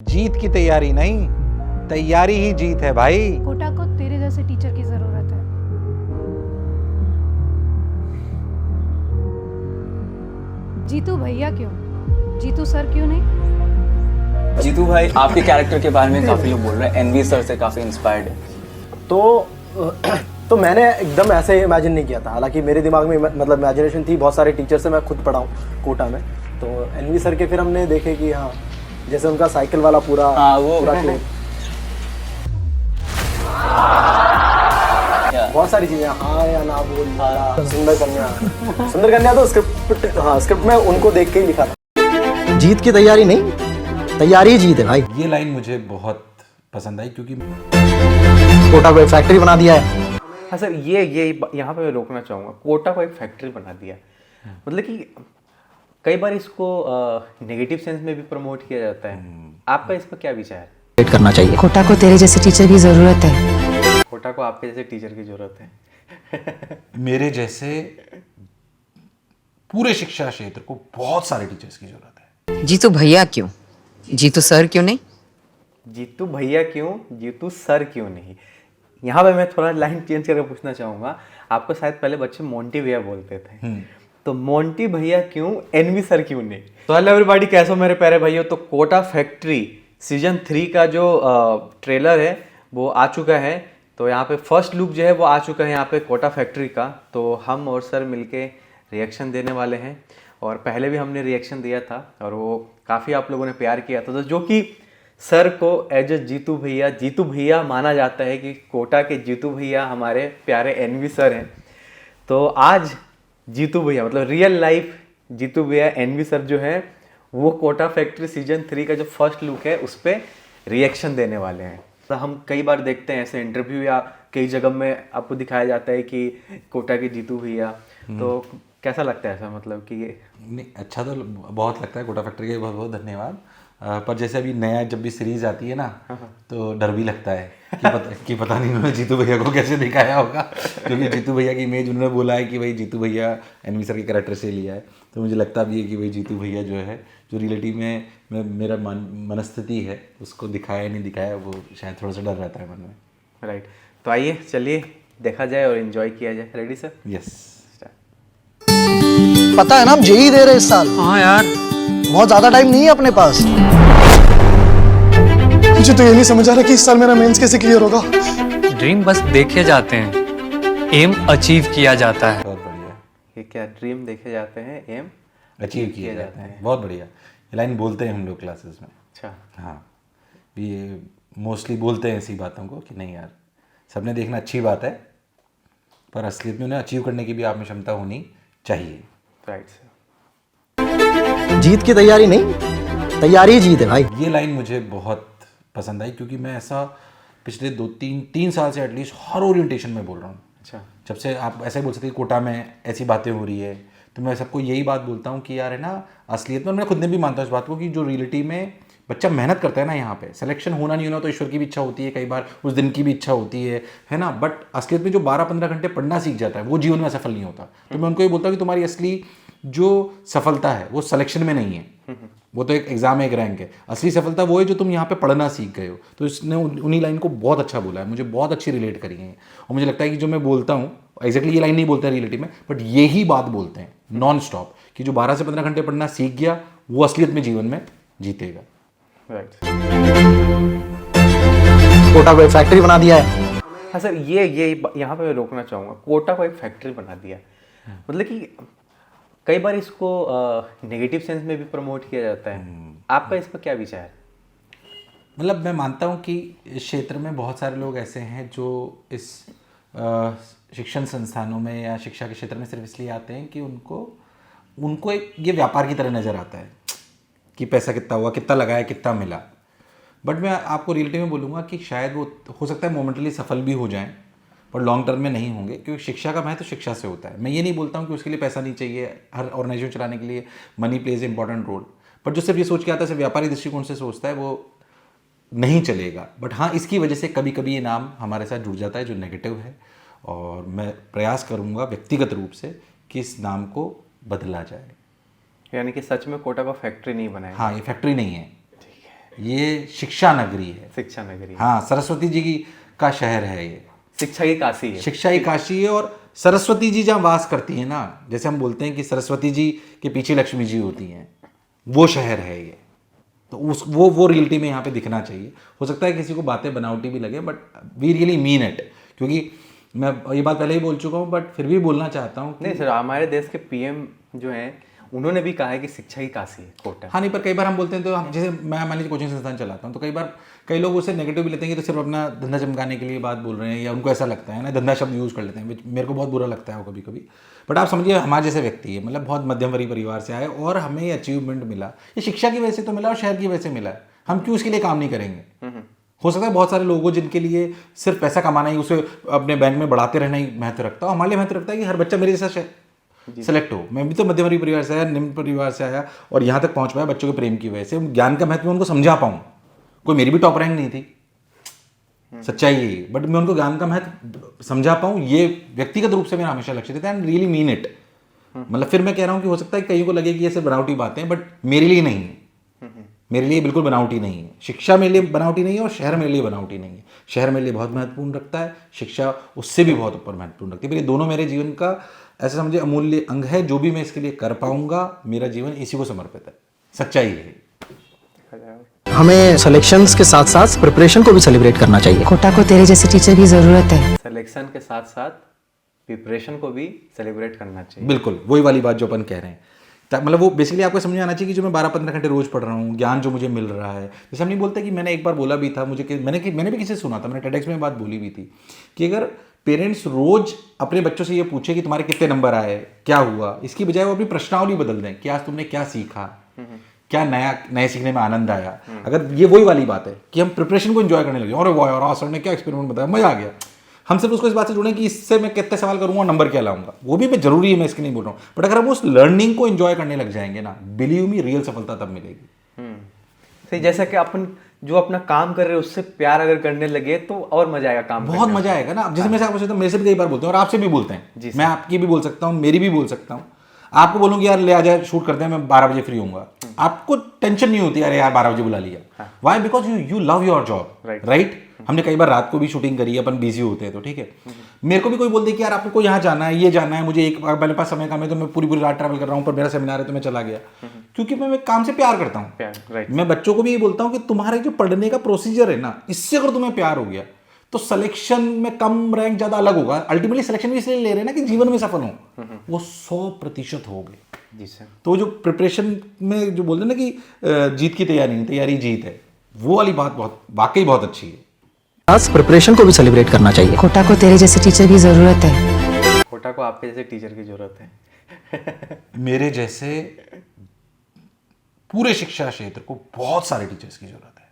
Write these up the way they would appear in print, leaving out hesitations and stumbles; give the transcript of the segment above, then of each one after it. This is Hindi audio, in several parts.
जीत की तैयारी नहीं, तैयारी ही जीत है भाई। कोटा को तेरे जैसे टीचर की जरूरत है। जीतू भैया क्यों? जीतू सर क्यों नहीं? जीतू भाई आपके कैरेक्टर के बारे में काफी लोग बोल रहे हैं एनवी सर से काफी इंस्पायर्ड है। तो मैंने एकदम ऐसे इमेजिन नहीं किया था। हालांकि मेरे दिमाग में मतलब इमेजिनेशन थी, बहुत सारे टीचर से मैं खुद पढ़ा हूँ कोटा में। तो एनवी सर के फिर हमने देखे कि हाँ, जैसे उनका साइकिल वाला पूरा वो क्लिप, बहुत सारी चीजें, हाँ या ना बोल वाला, सुंदर कन्या तो स्क्रिप्ट में उनको देख के ही लिखा था। जीत की तैयारी नहीं, तैयारी ही जीत है भाई। ये लाइन मुझे बहुत पसंद आई क्योंकि कोटा को एक फैक्ट्री बना दिया है। हाँ सर, ये यहाँ पे मैं रोकना चाहूँगा। कोटा को एक फैक्ट्री बना दिया, मतलब कि कई बार इसको नेगेटिव सेंस में भी प्रमोट किया जाता है। आपका इस पर क्या विचार है? वेट करना चाहिए। कोटा को तेरे जैसे टीचर की जरूरत है। कोटा को आपके जैसे टीचर की जरूरत है। मेरे जैसे पूरे शिक्षा क्षेत्र को बहुत सारे टीचर्स की जरूरत है। जीतू भैया क्यों? जीतू सर क्यों नहीं? जीतू भैया क्यों, जीतू सर क्यों नहीं? यहाँ पे मैं थोड़ा लाइन चेंज करके पूछना चाहूँगा। आपको शायद पहले बच्चे मोंटी भैया बोलते थे, तो मोंटी भैया क्यों, एनवी सर क्यों नहीं? तो हेलो एवरीबॉडी, कैसे हो मेरे प्यारे भाइयों? तो कोटा फैक्ट्री सीजन 3 का जो ट्रेलर है वो आ चुका है। तो यहाँ पे फर्स्ट लुक जो है वो आ चुका है यहाँ पे कोटा फैक्ट्री का। तो हम और सर मिलके रिएक्शन देने वाले हैं, और पहले भी हमने रिएक्शन दिया था और वो काफ़ी आप लोगों ने प्यार किया था। तो जो कि सर को एज ए जीतू भैया माना जाता है कि कोटा के जीतू भैया हमारे प्यारे एनवी सर हैं। तो आज जीतू भैया मतलब रियल लाइफ जीतू भैया एनवी सर जो है वो कोटा फैक्ट्री सीजन 3 का जो फर्स्ट लुक है उस पर रिएक्शन देने वाले हैं। तो हम कई बार देखते हैं ऐसे इंटरव्यू या कई जगह में आपको दिखाया जाता है कि कोटा के जीतू भैया, तो कैसा लगता है ऐसा, मतलब कि ये नहीं, अच्छा तो बहुत लगता है। कोटा फैक्ट्री के बहुत बहुत धन्यवाद। पर जैसे अभी नया जब भी सीरीज आती है ना, तो डर भी लगता है कि पता नहीं उन्होंने जीतू भैया को कैसे दिखाया होगा, क्योंकि जीतू भैया की इमेज उन्होंने बोला है कि भाई जीतू भैया एनवी सर के कैरेक्टर से लिया है। तो मुझे लगता भी है कि भाई जीतू भैया जो है, जो रियलिटी में मेरा मनस्थिति है उसको दिखाया या नहीं दिखाया, वो शायद थोड़ा सा डर रहता है मन में। राइट। तो आइए चलिए देखा जाए और एंजॉय किया जाए। Ready sir? यस। पता है ना हम जेई दे रहे इस साल। हाँ यार, बहुत ज्यादा टाइम नहीं है अपने पास। मुझे तो ये नहीं समझ आ रहा कि इस साल मेरा मेंस कैसे क्लियर होगा। ड्रीम बस देखे जाते हैं, एम अचीव किया जाता है। बहुत बढ़िया। ये क्या ड्रीम देखे जाते हैं, एम अचीव किए जाते हैं। बहुत बढ़िया। ये लाइन बोलते हैं हम लोग क्लासेस में। अच्छा। हाँ, ये मोस्टली बोलते हैं ऐसी बातों को कि नहीं यार, सबने देखना अच्छी बात है, पर असलियत में उन्हें अचीव करने की भी आप में क्षमता होनी चाहिए। Right sir. जीत की तैयारी नहीं, तैयारी ही जीत है भाई। ये लाइन मुझे बहुत पसंद आई क्योंकि मैं ऐसा पिछले 2-3 साल से एटलीस्ट हर ओरिएंटेशन में बोल रहा हूँ। अच्छा। जब से आप ऐसे बोल सकते हैं कोटा में ऐसी बातें हो रही है, तो मैं सबको यही बात बोलता हूँ कि यार है ना, असलियत में मैं खुद ने भी मानता हूँ इस बात को कि जो रियलिटी में बच्चा मेहनत करता है ना, यहाँ पे सिलेक्शन होना नहीं होना तो ईश्वर की भी इच्छा होती है, कई बार उस दिन की भी इच्छा होती है ना, बट असलियत में जो 12-15 घंटे पढ़ना सीख जाता है वो जीवन में सफल नहीं होता। तो मैं उनको ये बोलता हूँ कि तुम्हारी असली जो सफलता है वो सिलेक्शन में नहीं है, वो तो एक एग्जाम है, एक रैंक है। असली सफलता वो है जो तुम यहाँ पे पढ़ना सीख गए हो। तो इसने उन्हीं लाइन को बहुत अच्छा बोला है, मुझे बहुत अच्छी रिलेट करी है। और मुझे लगता है कि जो मैं बोलता हूँ एग्जैक्टली ये लाइन नहीं बोलते हैं रियलिटी में, बट यही बात बोलते हैं नॉन स्टॉप कि जो 12 से 15 घंटे पढ़ना सीख गया वो असलियत में जीवन में जीतेगा। राइट। कोटा को एक फैक्ट्री बना दिया है। हाँ सर, ये यहाँ पे मैं रोकना चाहूँगा। कोटा को एक फैक्ट्री बना दिया, मतलब कि कई बार इसको नेगेटिव सेंस में भी प्रमोट किया जाता है। आपका इस पर क्या विचार है? मतलब मैं मानता हूँ कि इस क्षेत्र में बहुत सारे लोग ऐसे हैं जो इस शिक्षण संस्थानों में या शिक्षा के क्षेत्र में सिर्फ इसलिए आते हैं कि उनको एक ये व्यापार की तरह नज़र आता है कि पैसा कितना हुआ, कितना लगाया, कितना मिला। बट मैं आपको रियलिटी में बोलूँगा कि शायद वो हो सकता है मोमेंटली सफल भी हो जाएं, पर लॉन्ग टर्म में नहीं होंगे, क्योंकि शिक्षा का महत्व तो शिक्षा से होता है। मैं ये नहीं बोलता हूँ कि उसके लिए पैसा नहीं चाहिए, हर ऑर्गेनाइजेशन चलाने के लिए money plays important role, but जो सिर्फ ये सोच के आता है, सिर्फ व्यापारी दृष्टिकोण से सोचता है, वो नहीं चलेगा। बट हाँ, इसकी वजह से कभी कभी ये नाम हमारे साथ जुड़ जाता है जो नेगेटिव है, और मैं प्रयास करूँगा व्यक्तिगत रूप से कि इस नाम को बदला जाए। यानी कि सच में कोटा को फैक्ट्री नहीं बनाएगा। हाँ, ये फैक्ट्री नहीं है, ये शिक्षा नगरी है। शिक्षा नगरी, हाँ, सरस्वती जी का शहर है ये, शिक्षा की काशी है। शिक्षा की काशी है। और सरस्वती जी जहाँ वास करती है ना, जैसे हम बोलते हैं कि सरस्वती जी के पीछे लक्ष्मी जी होती हैं, वो शहर है ये। तो उस वो रियलिटी में यहाँ पे दिखना चाहिए। हो सकता है किसी को बातें बनावटी भी लगे, but we really mean it. क्योंकि मैं ये बात पहले ही बोल चुका हूँ, बट फिर भी बोलना चाहता हूँ। नहीं सर, हमारे देश के पीएम जो हैं उन्होंने भी कहा है कि शिक्षा की काशी है कोटा। हाँ नहीं, पर कई बार हम बोलते हैं तो हम, जैसे मैं मान लीजिए कोचिंग संस्थान चलाता हूँ, तो कई बार कई लोग उसे नेगेटिव भी लेते हैं कि तो सिर्फ अपना धंधा चमकाने के लिए बात बोल रहे हैं, या उनको ऐसा लगता है ना, धंधा शब्द यूज़ कर लेते हैं, मेरे को बहुत बुरा लगता है वो कभी कभी। बट आप समझिए, हमारे जैसे व्यक्ति है, मतलब बहुत मध्यम वर्गीय परिवार से आए और हमें ये अचीवमेंट मिला, ये शिक्षा की वजह से तो मिला और शहर की वजह से मिला है। हम क्यों इसके लिए काम नहीं करेंगे? हो सकता है बहुत सारे लोगों जिनके लिए सिर्फ पैसा कमाना ही, उसे अपने बैंक में बढ़ाते रहना ही महत्व रखता है। हमारे लिए महत्व रखता है कि हर बच्चा मेरे जैसा सेलेक्ट हो। मैं भी तो मध्यम वर्गीय परिवार से आया, निम्न परिवार से आया, और यहाँ तक पहुँच पाया बच्चों के प्रेम की वजह से। ज्ञान का महत्व मैं उनको समझा पाऊँ। कोई मेरी भी टॉप रैंक नहीं थी, सच्चाई यही, बट मैं उनको ज्ञान का महत्व समझा पाऊँ, ये व्यक्तिगत रूप से मेरा हमेशा लक्ष्य रहता है, एंड रियली मीन इट। मतलब फिर मैं कह रहा हूँ कि हो सकता है कईयों को लगे कि ये सिर्फ बनावटी बातें हैं, बट मेरे लिए नहीं है। मेरे लिए बिल्कुल बनावटी नहीं है। शिक्षा मेरे लिए बनावटी नहीं है और शहर मेरे लिए बनावटी नहीं है। शहर मेरे लिए बहुत महत्वपूर्ण रखता है, शिक्षा उससे भी बहुत ऊपर महत्वपूर्ण रखती है। ये दोनों मेरे जीवन का ऐसा समझे अमूल्य अंग है। जो भी मैं इसके लिए कर पाऊंगा, मेरा जीवन इसी को समर्पित है। सच्चाई है। हमें सिलेक्शंस के साथ साथ प्रिपरेशन को भी सेलिब्रेट करना चाहिए। कोटा को तेरे जैसे टीचर की जरूरत है। सिलेक्शन के साथ साथ प्रिपरेशन को भी सेलिब्रेट करना चाहिए। बिल्कुल वही वाली बात जो अपन कह रहे हैं। मतलब वो बेसिकली आपको समझ में आना चाहिए कि जो मैं 12-15 घंटे रोज पढ़ रहा हूँ, ज्ञान जो मुझे मिल रहा है। जैसे हम नहीं बोलते कि मैंने एक बार बोला भी था, मैंने भी किसी से सुना था, मैंने टेडेक्स में बात बोली भी थी कि अगर पेरेंट्स रोज अपने बच्चों से ये पूछे कि तुम्हारे कितने नंबर आए, क्या हुआ, इसकी बजाय वो अपनी प्रश्नावली बदल दें कि आज तुमने क्या सीखा, क्या नए सीखने में आनंद आया। अगर ये वही वाली बात है कि हम प्रिपरेशन को एंजॉय करने लगे, और वाह यार सर ने क्या एक्सपेरिमेंट बताया, मजा आ गया, हम सिर्फ उसको इस बात से जुड़े कि इससे मैं कितने सवाल करूंगा, नंबर क्या लाऊंगा, वो भी मैं जरूरी है, मैं इसके नहीं बोल रहा हूँ। बट अगर हम उस लर्निंग को एंजॉय करने लग जाएंगे ना, बिलीव मी, रियल सफलता तब मिलेगी। सही, जैसा कि अपन जो अपना काम कर रहे हैं उससे प्यार अगर करने लगे तो और मजा आएगा काम बहुत मजा आएगा ना। जैसे मैं आपको मेरे से भी कई बार बोलते हैं और आपसे भी बोलते हैं, मैं आपकी भी बोल सकता हूँ, मेरी भी बोल सकता हूँ। आपको बोलूँगी यार ले आ जाए, शूट करते हैं, मैं 12 बजे फ्री होऊंगा, आपको टेंशन नहीं होती, अरे यार 12 बजे बुला लिया। Why? Because you love your job, right. हमने कई बार रात को भी शूटिंग करी है, अपन बिजी होते हैं तो ठीक है। मेरे को भी कोई बोल दे कि यार आपको यहाँ जाना है, ये जाना है, मुझे एक मेरे पास समय कम है तो मैं पूरी रात ट्रैवल कर रहा हूँ, पर मेरा सेमिनार है तो मैं चला गया, क्योंकि मैं काम से प्यार करता हूँ। मैं बच्चों को भी ये बोलता हूँ कि तुम्हारे जो पढ़ने का प्रोसीजर है ना, इससे अगर तुम्हें प्यार हो गया तो सिलेक्शन में कम रैंक ज्यादा अलग होगा। अल्टीमेटली सिलेक्शन भी इसलिए ले रहे हैं ना कि जीवन में सफल हो, वो 100% हो गए। जी सर। तो जो प्रिपरेशन में जो बोलते हैं ना कि जीत की तैयारी नहीं, तैयारी जीत है, वो वाली बात बहुत वाकई बहुत अच्छी है। प्रिपरेशन को भी सेलिब्रेट करना चाहिए। कोटा को तेरे जैसे टीचर की जरूरत है। कोटा को आपके जैसे टीचर की जरूरत है। मेरे जैसे पूरे शिक्षा क्षेत्र को बहुत सारे टीचर्स की जरूरत है,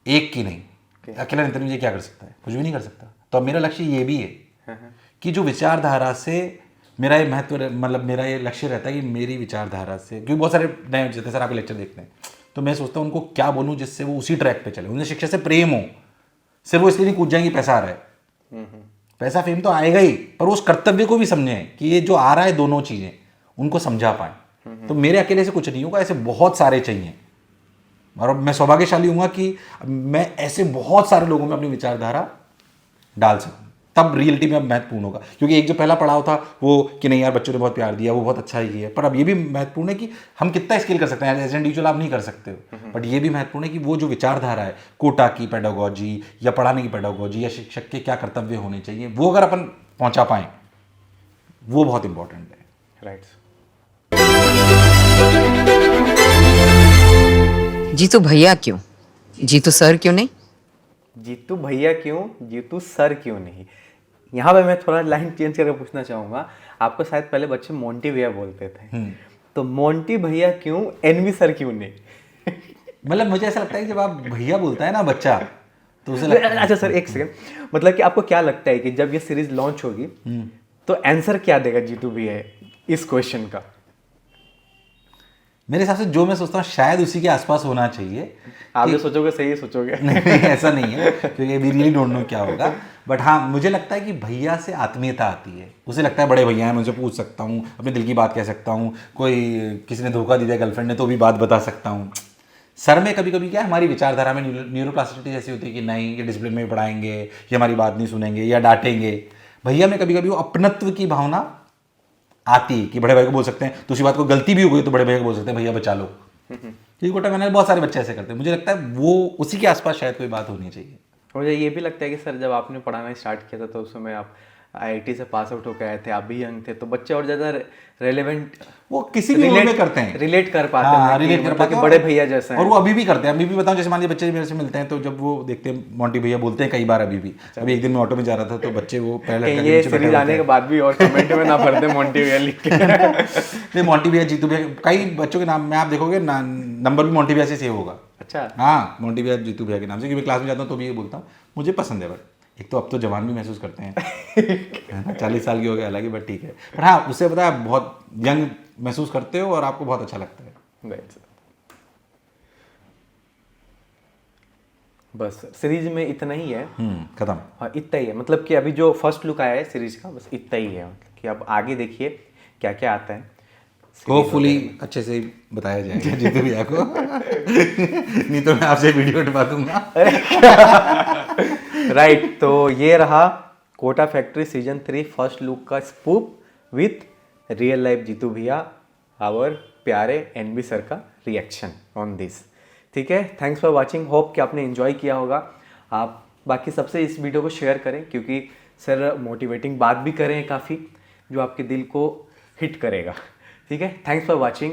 एक की नहीं। अकेला नितिन जी क्या कर सकता है? कुछ भी नहीं कर सकता। तो अब मेरा लक्ष्य ये भी है कि जो विचारधारा से मेरा ये महत्व, मतलब मेरा ये लक्ष्य रहता है कि मेरी विचारधारा से, क्योंकि बहुत सारे नए जैसे सर आप लेक्चर देखते हैं, तो मैं सोचता हूँ उनको क्या बोलूँ जिससे वो उसी ट्रैक पे चले, उन्हें शिक्षा से प्रेम हो। सिर्फ वो इसलिए नहीं कूद जाएंगे पैसा आ रहा है, पैसा फेम तो आएगा ही, पर उस कर्तव्य को भी समझें कि ये जो आ रहा है दोनों चीजें उनको समझा पाए। तो मेरे अकेले से कुछ नहीं होगा, ऐसे बहुत सारे चाहिए। और मैं सौभाग्यशाली हूँ कि मैं ऐसे बहुत सारे लोगों में अपनी विचारधारा डाल सकूँ, तब रियलिटी में अब महत्वपूर्ण होगा। क्योंकि एक जो पहला पड़ाव था वो कि नहीं यार बच्चों ने बहुत प्यार दिया, वो बहुत अच्छा ही है, पर अब ये भी महत्वपूर्ण है कि हम कितना स्केल कर सकते हैं। एज इंडिविजुअल आप नहीं कर सकते हो, बट ये भी महत्वपूर्ण है कि वो जो विचारधारा है, कोटा की पेडागोजी या पढ़ाने की पेडागोजी या शिक्षक के क्या कर्तव्य होने चाहिए, वो अगर अपन पहुंचा पाएं, वो बहुत इंपॉर्टेंट है। राइट। जीतू भैया क्यों? जीतू सर क्यों नहीं? जीतू भैया क्यों, जीतू सर क्यों नहीं? यहाँ पे मैं थोड़ा लाइन चेंज करके पूछना चाहूँगा। आपको शायद पहले बच्चे मोंटी भैया बोलते थे, तो मोंटी भैया क्यों, एनवी सर क्यों नहीं? मतलब मुझे ऐसा लगता है कि जब आप भैया बोलता है ना बच्चा, तो उसे लगता है। अच्छा सर एक सेकंड, मतलब कि आपको क्या लगता है कि जब ये सीरीज लॉन्च होगी तो आंसर क्या देगा जीतू भैया इस क्वेश्चन का? मेरे हिसाब से जो मैं सोचता हूँ शायद उसी के आसपास होना चाहिए। आप जो सोचोगे सही सोचोगे। नहीं ऐसा नहीं है, क्योंकि वी रियली डोंट नो क्या होगा। बट हाँ मुझे लगता है कि भैया से आत्मीयता आती है। उसे लगता है बड़े भैया हैं, मैं उनसे पूछ सकता हूँ, अपने दिल की बात कह सकता हूँ, कोई किसी ने धोखा दे दिया गर्लफ्रेंड ने तो भी बात बता सकता हूँ। सर में कभी कभी क्या है, हमारी विचारधारा में न्यूरोप्लास्टिसिटी जैसी होती है कि नहीं ये डिसिप्लिन में पढ़ाएंगे, ये हमारी बात नहीं सुनेंगे या डांटेंगे। भैया में कभी कभी वो अपनत्व की भावना आती है कि बड़े भाई को बोल सकते हैं, तो उसी बात को गलती भी हो गई तो बड़े भाई को बोल सकते हैं भैया बचा लो। क्योंकि कोटा मैंने बहुत सारे बच्चे ऐसे करते हैं, मुझे लगता है वो उसी के आसपास शायद कोई बात होनी चाहिए। मुझे ये भी लगता है कि सर जब आपने पढ़ाना स्टार्ट किया था तो उस समय आप आईआईटी से पास आउट होकर आए थे, आप भी यंग थे, तो बच्चे और ज़्यादा रेलेवेंट वो किसी भी उम्र में करते हैं, रिलेट कर पाते हाँ, हैं, रिलेट कर मतलब पाते कि हैं बड़े भैया जैसे हैं। और वो अभी भी करते हैं। अभी भी बताऊं, जैसे मान लीजिए बच्चे मेरे से मिलते हैं तो जब वो देखते हैं मोंटी भैया बोलते हैं कई बार, अभी भी अभी एक दिन मैं ऑटो में जा रहा था तो बच्चे वो पहले कहीं ये सीरीज आने के बाद भी और कमेंट में ना पढ़ते मोंटी भैया लिख के। नहीं, मोंटी भैया, जीतू भैया, कई बच्चों के नाम में आप देखोगे नंबर भी मोंटी भैया से सेव होगा। अच्छा, हाँ, मोंटी भैया जीतू भैया के नाम से, क्योंकि मैं क्लास में जाता हूँ तो भी ये बोलता हूँ। मुझे पसंद है, बट एक तो अब तो जवान भी महसूस करते हैं, है ना, 40 साल की हो गए हालांकि, बट ठीक है। पर हाँ, उससे पता है बहुत यंग महसूस करते हो और आपको बहुत अच्छा लगता है। Right sir. बस सीरीज में इतना ही है। खत्म। हाँ, इतना ही है, मतलब कि अभी जो फर्स्ट लुक आया है सीरीज का बस इतना ही है, मतलब कि अब आगे देखिए क्या क्या आता है। होपफुली अच्छे से बताया जाएगा जीतू भैया को। नहीं तो मैं आपसे वीडियो उठवा दूंगा। राइट, तो ये रहा Kota factory season 3 first look का spoof with real life Jeetu Bhaiya, our प्यारे एनबी सर का रिएक्शन ऑन दिस। ठीक है, थैंक्स फॉर वाचिंग, होप कि आपने एंजॉय किया होगा। आप बाकी सबसे इस वीडियो को शेयर करें, क्योंकि सर मोटिवेटिंग बात भी करें काफ़ी जो आपके दिल को हिट करेगा। ठीक है, थैंक्स फॉर वाचिंग।